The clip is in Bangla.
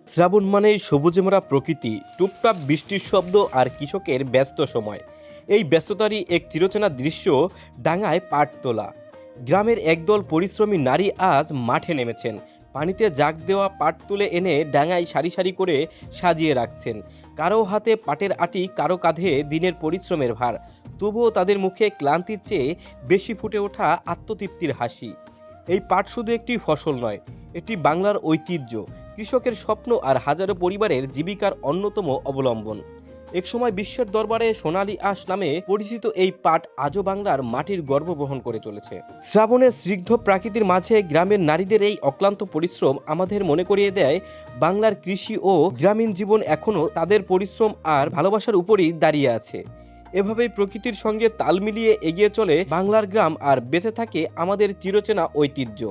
শ্রাবণ মানেই সবুজে মোড়া প্রকৃতি, টুপটাপ বৃষ্টির শব্দ আর কৃষকের ব্যস্ত সময়। এই ব্যস্ততারই এক চিরচেনা দৃশ্য, ডাঙায় পাট তোলা। গ্রামের একদল পরিশ্রমী নারী আজ মাঠে নেমেছেন। পানিতে জাগ দেওয়া পাট তুলে এনে ডাঙায় সারি সারি করে সাজিয়ে রাখছেন। কারো হাতে পাটের আটি, কারো কাঁধে দিনের পরিশ্রমের ভার। তবুও তাদের মুখে ক্লান্তির চেয়ে বেশি ফুটে ওঠা আত্মতৃপ্তির হাসি। এই পাট শুধু একটি ফসল নয়, এটি বাংলার ঐতিহ্য, কৃষকের স্বপ্ন আর হাজারো পরিবারের জীবিকার অন্যতম অবলম্বন। একসময় বিশ্বের দরবারে সোনালী আঁশ নামে পরিচিত এই পাট আজও বাংলার মাটির গর্ব বহন করে চলেছে। শ্রাবণের স্নিগ্ধ প্রাকৃতির মাঝে গ্রামের নারীদের এই অক্লান্ত পরিশ্রম আমাদের মনে করিয়ে দেয়, বাংলার কৃষি ও গ্রামীণ জীবন এখনও তাদের পরিশ্রম আর ভালোবাসার উপরই দাঁড়িয়ে আছে। এভাবেই প্রকৃতির সঙ্গে তাল মিলিয়ে এগিয়ে চলে বাংলার গ্রাম, আর বেঁচে থাকে আমাদের চিরচেনা ঐতিহ্য।